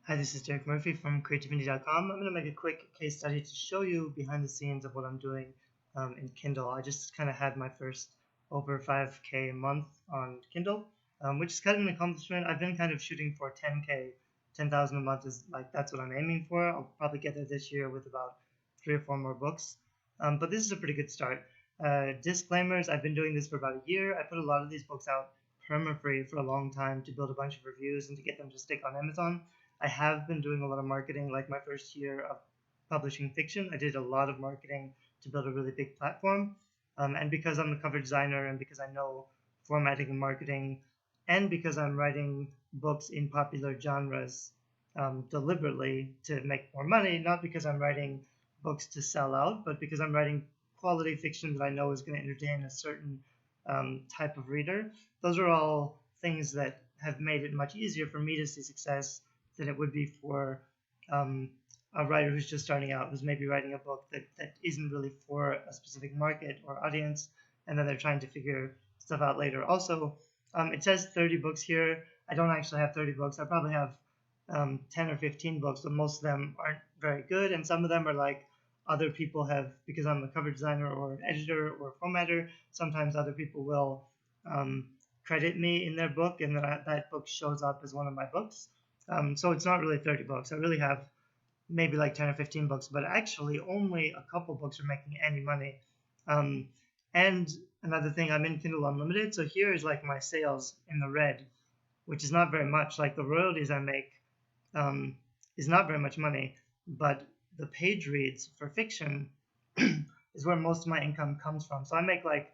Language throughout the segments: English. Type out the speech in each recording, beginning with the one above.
Hi, this is Derek Murphy from creativity.com. I'm going to make a quick case study to show you behind the scenes of what I'm doing in Kindle. I just kind of had my first over 5K month on Kindle, which is kind of an accomplishment. I've been kind of shooting for 10K, 10,000 a month is like that's what I'm aiming for. I'll probably get there this year with about 3 or 4 more books, but this is a pretty good start. Disclaimers: I've been doing this for about a year. I put a lot of these books out perma-free for a long time to build a bunch of reviews and to get them to stick on Amazon. I have been doing a lot of marketing, like my first year of publishing fiction. I did a lot of marketing to build a really big platform. And because I'm a cover designer and because I know formatting and marketing, and because I'm writing books in popular genres deliberately to make more money, not because I'm writing books to sell out, but because I'm writing quality fiction that I know is going to entertain a certain type of reader. Those are all things that have made it much easier for me to see success than it would be for a writer who's just starting out, who's maybe writing a book that isn't really for a specific market or audience, and then they're trying to figure stuff out later. Also, it says 30 books here. I don't actually have 30 books. I probably have 10 or 15 books, but most of them aren't very good, and some of them are like other people have, because I'm a cover designer or an editor or a formatter, sometimes other people will credit me in their book, and that book shows up as one of my books. So it's not really 30 books. I really have maybe like 10 or 15 books, but actually only a couple books are making any money. And another thing, I'm in Kindle Unlimited, so here is like my sales in the red, which is not very much. Like the royalties I make is not very much money, but the page reads for fiction is where most of my income comes from. So I make like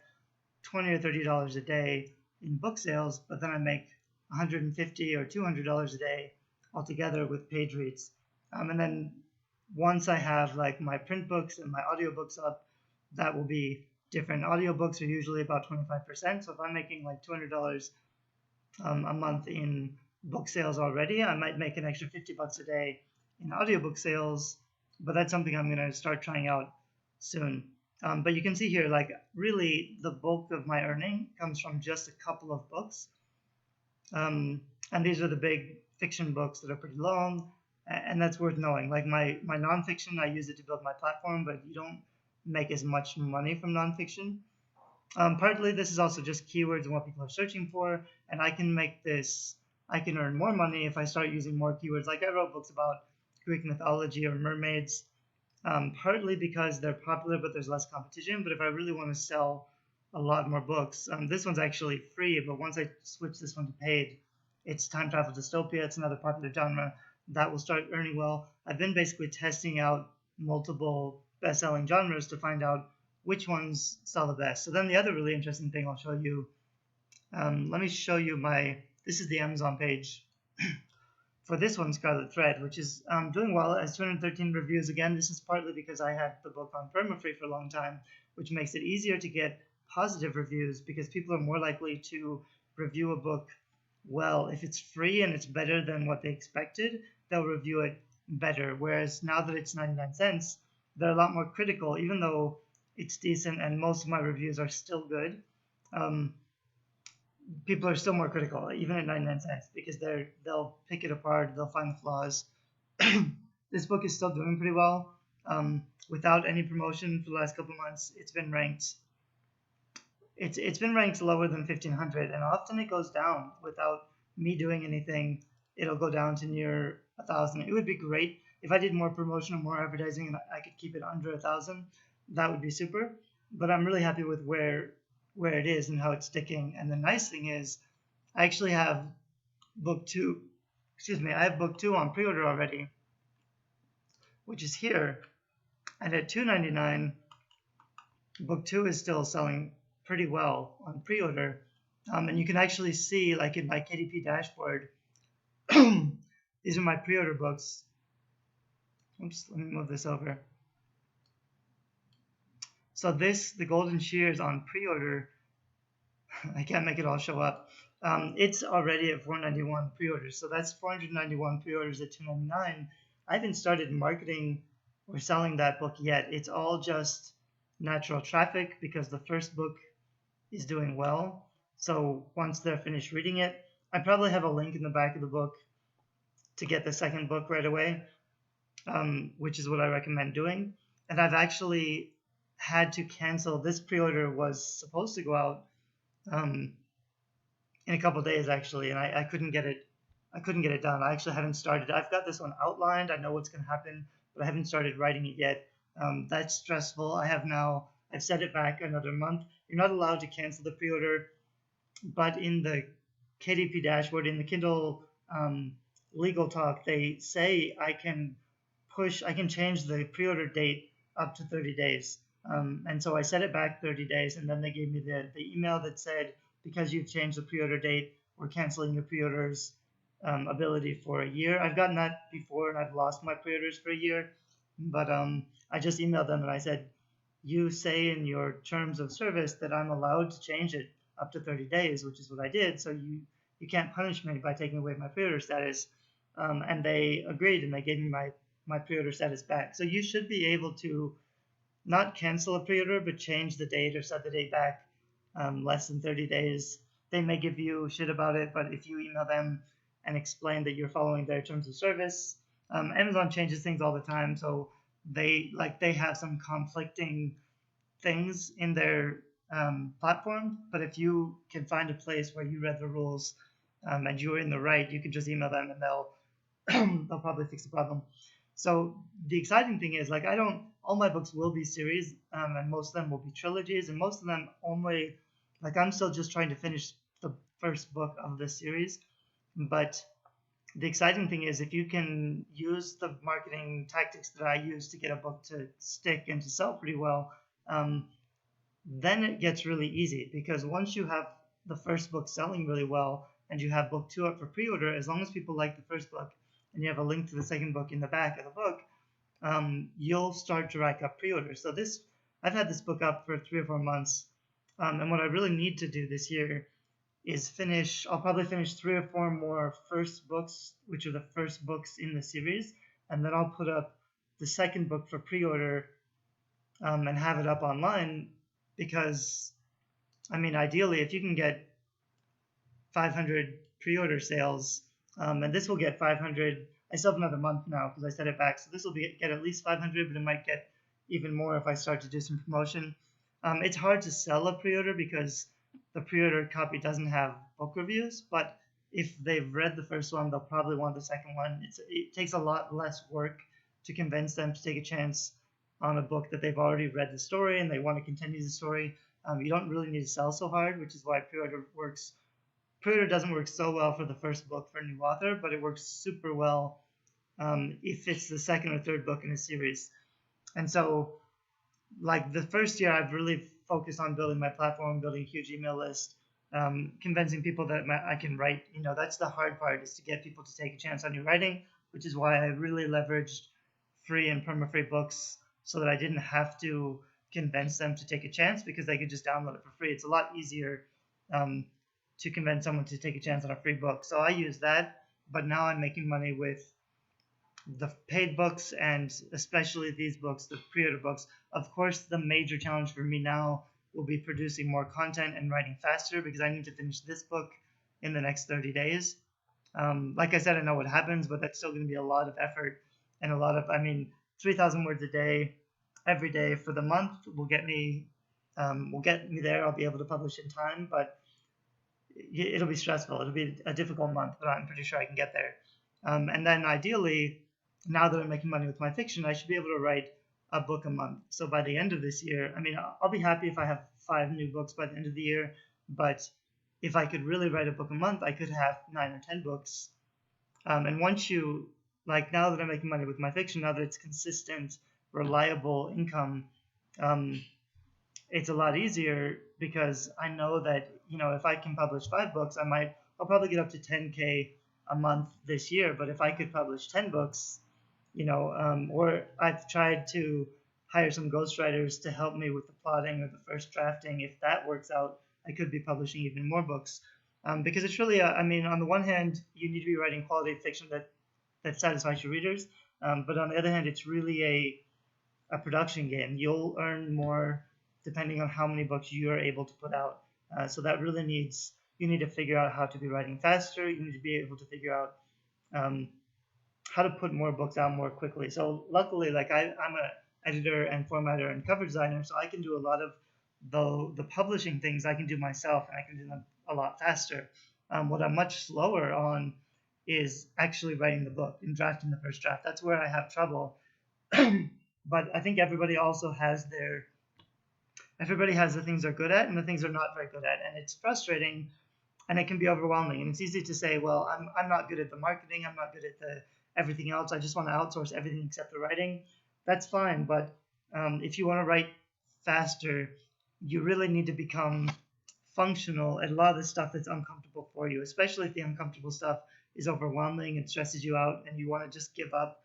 $20 or $30 a day in book sales, but then I make $150 or $200 a day altogether with page reads. And then once I have like my print books and my audiobooks up, that will be different. Audiobooks are usually about 25%. So if I'm making like $200 a month in book sales already, I might make an extra $50 a day in audiobook sales, but that's something I'm going to start trying out soon. But you can see here, like really the bulk of my earning comes from just a couple of books. And these are the big fiction books that are pretty long, and that's worth knowing. Like my nonfiction, I use it to build my platform, but you don't make as much money from nonfiction. Partly this is also just keywords and what people are searching for, and I can earn more money if I start using more keywords. Like I wrote books about Greek mythology or mermaids, partly because they're popular but there's less competition. But if I really want to sell a lot more books, this one's actually free, but once I switch this one to paid, it's time travel dystopia. It's another popular genre that will start earning well. I've been basically testing out multiple best-selling genres to find out which ones sell the best. So then the other really interesting thing I'll show you, let me show you this is the Amazon page for this one, Scarlet Thread, which is doing well. It has 213 reviews. Again, this is partly because I had the book on perma-free for a long time, which makes it easier to get positive reviews because people are more likely to review a book well if it's free and it's better than what they expected. They'll review it better, whereas now that it's 99 cents, they're a lot more critical. Even though it's decent and most of my reviews are still good, people are still more critical even at 99 cents because they'll pick it apart, they'll find the flaws. This book is still doing pretty well. Without any promotion for the last couple months, it's been ranked lower than 1500, and often it goes down without me doing anything. It'll go down to near 1000. It would be great if I did more promotion or more advertising and I could keep it under 1000. That would be super, but I'm really happy with where it is and how it's sticking. And the nice thing is I actually have book 2 on pre-order already, which is here, and at $2.99 book 2 is still selling pretty well on pre-order. And you can actually see, like in my KDP dashboard, these are my pre-order books. Oops, let me move this over. So the Golden Shears on pre-order, I can't make it all show up. It's already at $491 pre-orders, so that's 491 pre-orders at $2.99. I haven't started marketing or selling that book yet. It's all just natural traffic because the first book is doing well. So once they're finished reading it, I probably have a link in the back of the book to get the second book right away, which is what I recommend doing. And I've actually had to cancel. This pre-order was supposed to go out um, in a couple of days actually, and I couldn't get it. I couldn't get it done. I actually haven't started. I've got this one outlined. I know what's going to happen, but I haven't started writing it yet. That's stressful. I've set it back another month. You're not allowed to cancel the pre-order, but in the KDP dashboard, in the Kindle legal talk, they say I can change the pre-order date up to 30 days. And so I set it back 30 days, and then they gave me the email that said, because you've changed the pre-order date, we're canceling your pre-orders ability for a year. I've gotten that before, and I've lost my pre-orders for a year. But I just emailed them and I said, you say in your terms of service that I'm allowed to change it up to 30 days, which is what I did. So you can't punish me by taking away my pre-order status. And they agreed, and they gave me my pre-order status back. So you should be able to not cancel a pre-order, but change the date or set the date back less than 30 days. They may give you shit about it, but if you email them and explain that you're following their terms of service, Amazon changes things all the time, so they have some conflicting things in their platform. But if you can find a place where you read the rules and you're in the right, you can just email them and they'll probably fix the problem. So the exciting thing is, like, all my books will be series, and most of them will be trilogies, and most of them only, like, I'm still just trying to finish the first book of this series. But the exciting thing is, if you can use the marketing tactics that I use to get a book to stick and to sell pretty well, then it gets really easy, because once you have the first book selling really well and you have book 2 up for pre-order, as long as people like the first book and you have a link to the second book in the back of the book, you'll start to rack up pre-orders. So I've had this book up for 3 or 4 months, and what I really need to do this year is I'll probably finish 3 or 4 more first books, which are the first books in the series, and then I'll put up the second book for pre-order and have it up online, because, I mean, ideally, if you can get 500 pre-order sales, and this will get 500. I still have another month now because I set it back, so this will get at least 500, but it might get even more if I start to do some promotion. It's hard to sell a pre-order because the pre-order copy doesn't have book reviews, but if they've read the first one, they'll probably want the second one. It takes a lot less work to convince them to take a chance on a book that they've already read the story and they want to continue the story. You don't really need to sell so hard, which is why pre-order works. Pre-order doesn't work so well for the first book for a new author, but it works super well if it's the second or third book in a series. And so, like, the first year, I've really focused on building my platform, building a huge email list, convincing people that I can write. That's the hard part, is to get people to take a chance on your writing, which is why I really leveraged free and perma-free books so that I didn't have to convince them to take a chance, because they could just download it for free. It's a lot easier to convince someone to take a chance on a free book. So I use that, but now I'm making money with the paid books, and especially these books, the pre-order books. Of course, the major challenge for me now will be producing more content and writing faster, because I need to finish this book in the next 30 days. Like I said, I know what happens, but that's still going to be a lot of effort and 3,000 words a day, every day for the month will get me there. I'll be able to publish in time, but it'll be stressful. It'll be a difficult month, but I'm pretty sure I can get there. And then ideally, now that I'm making money with my fiction, I should be able to write a book a month. So by the end of this year, I'll be happy if I have 5 new books by the end of the year, but if I could really write a book a month, I could have 9 or 10 books. And once now that I'm making money with my fiction, now that it's consistent, reliable income, it's a lot easier, because I know that, if I can publish 5 books, I'll probably get up to 10K a month this year. But if I could publish 10 books, or I've tried to hire some ghostwriters to help me with the plotting or the first drafting. If that works out, I could be publishing even more books. Because it's really, on the one hand, you need to be writing quality fiction that satisfies your readers. But on the other hand, it's really a production game. You'll earn more depending on how many books you're able to put out. So that really you need to figure out how to be writing faster. You need to be able to figure out how to put more books out more quickly. So luckily, like I'm a editor and formatter and cover designer, so I can do a lot of the publishing things I can do myself, and I can do them a lot faster. What I'm much slower on is actually writing the book and drafting the first draft. That's where I have trouble. But I think everybody has the things they're good at and the things they're not very good at, and it's frustrating and it can be overwhelming. And it's easy to say, well, I'm not good at the marketing, I'm not good at the everything else. I just want to outsource everything except the writing. That's fine, but if you want to write faster, you really need to become functional at a lot of the stuff that's uncomfortable for you, especially if the uncomfortable stuff is overwhelming and stresses you out and you want to just give up.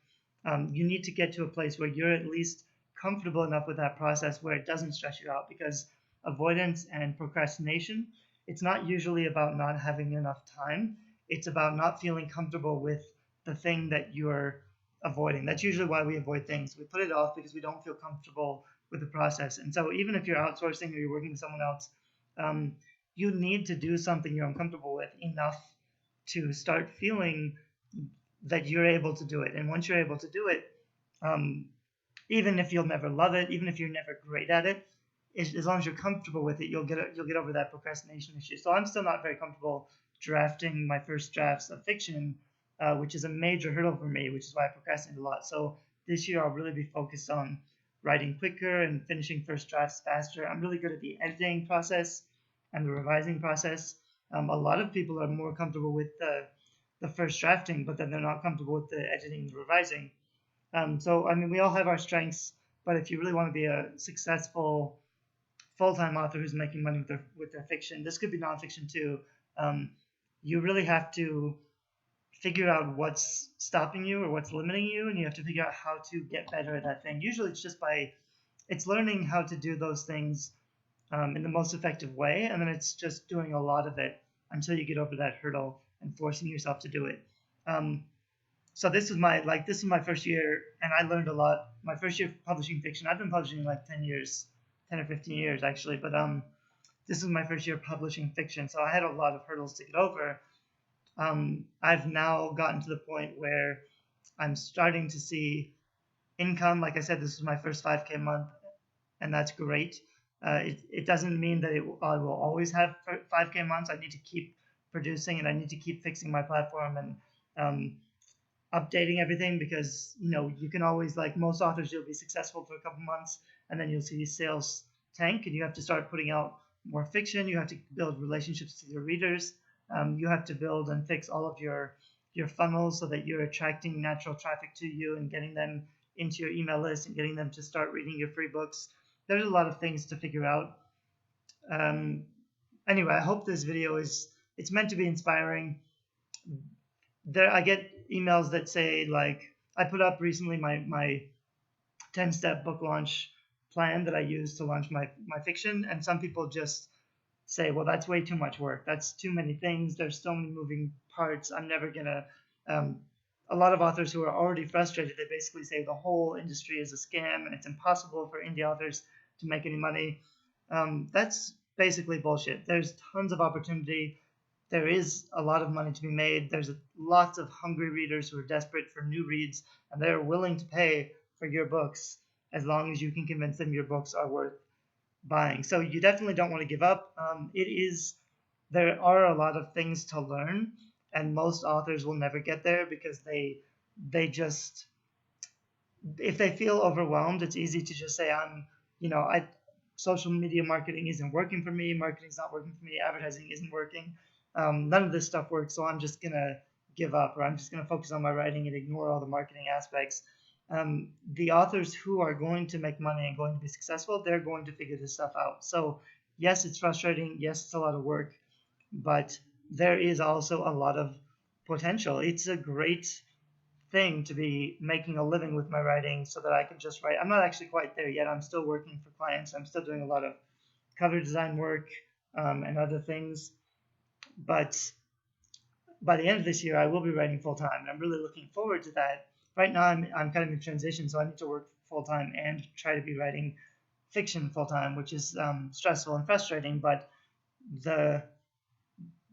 You need to get to a place where you're at least comfortable enough with that process where it doesn't stress you out, because avoidance and procrastination, it's not usually about not having enough time. It's about not feeling comfortable with the thing that you're avoiding. That's usually why we avoid things. We put it off because we don't feel comfortable with the process. And so even if you're outsourcing or you're working with someone else, um, you need to do something you're uncomfortable with enough to start feeling that you're able to do it. And once you're able to do it, um, even if you'll never love it, even if you're never great at it, as long as you're comfortable with it, you'll get over that procrastination issue. So I'm still not very comfortable drafting my first drafts of fiction, which is a major hurdle for me, which is why I procrastinate a lot. So this year I'll really be focused on writing quicker and finishing first drafts faster. I'm really good at the editing process and the revising process. A lot of people are more comfortable with the first drafting, but then they're not comfortable with the editing and the revising. So I mean, we all have our strengths, but if you really want to be a successful full-time author who's making money with their fiction, this could be nonfiction too. Um, you really have to figure out what's stopping you or what's limiting you, and you have to figure out how to get better at that thing. Usually, it's learning how to do those things in the most effective way, and then it's just doing a lot of it until you get over that hurdle and forcing yourself to do it. Um, so this is my first year, and I learned a lot. My first year publishing fiction. I've been publishing like 10 years, 10 or 15 years actually, but this is my first year publishing fiction, so I had a lot of hurdles to get over. I've now gotten to the point where I'm starting to see income. Like I said, this is my first 5K month, and that's great. It doesn't mean that I will always have 5K months. I need to keep producing, and I need to keep fixing my platform and updating everything, because you can always, like most authors, you'll be successful for a couple months and then you'll see sales tank, and you have to start putting out more fiction. You have to build relationships with your readers. You have to build and fix all of your funnels so that you're attracting natural traffic to you and getting them into your email list and getting them to start reading your free books. There's a lot of things to figure out. Anyway, I hope this video it's meant to be inspiring. I get emails that say, like, I put up recently my 10-step book launch plan that I use to launch my fiction, and some people just say, well, that's way too much work. That's too many things. There's so many moving parts. I'm never gonna. A lot of authors who are already frustrated, they basically say the whole industry is a scam and it's impossible for indie authors to make any money. That's basically bullshit. There's tons of opportunity. There is a lot of money to be made. There's lots of hungry readers who are desperate for new reads, and they're willing to pay for your books as long as you can convince them your books are worth buying. So you definitely don't want to give up. There are a lot of things to learn, and most authors will never get there because they just, if they feel overwhelmed, it's easy to just say, social media marketing isn't working for me, marketing's not working for me, advertising isn't working. None of this stuff works, so I'm just gonna give up, or I'm just gonna focus on my writing and ignore all the marketing aspects. The authors who are going to make money and going to be successful, they're going to figure this stuff out. So yes, it's frustrating. Yes, it's a lot of work, but there is also a lot of potential. It's a great thing to be making a living with my writing so that I can just write. I'm not actually quite there yet. I'm still working for clients. I'm still doing a lot of cover design work and other things. But by the end of this year, I will be writing full time, and I'm really looking forward to that. Right now, I'm kind of in transition, so I need to work full time and try to be writing fiction full time, which is stressful and frustrating. But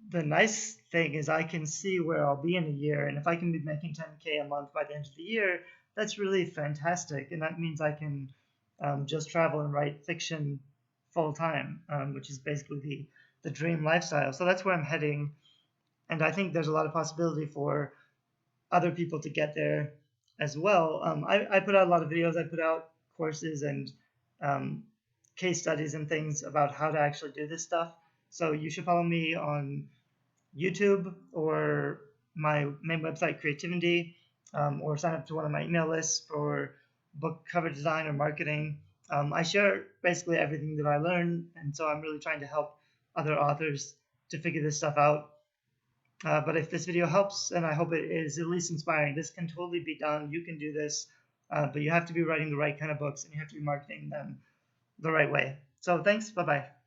the nice thing is I can see where I'll be in a year, and if I can be making 10K a month by the end of the year, that's really fantastic, and that means I can just travel and write fiction full time, which is basically the dream lifestyle. So that's where I'm heading, and I think there's a lot of possibility for other people to get there as well. I put out a lot of videos. I put out courses and um, case studies and things about how to actually do this stuff. So you should follow me on YouTube or my main website, Creativity, or sign up to one of my email lists for book cover design or marketing. I share basically everything that I learn, and so I'm really trying to help other authors to figure this stuff out. But if this video helps, and I hope it is at least inspiring, this can totally be done. You can do this, but you have to be writing the right kind of books, and you have to be marketing them the right way. So thanks. Bye bye.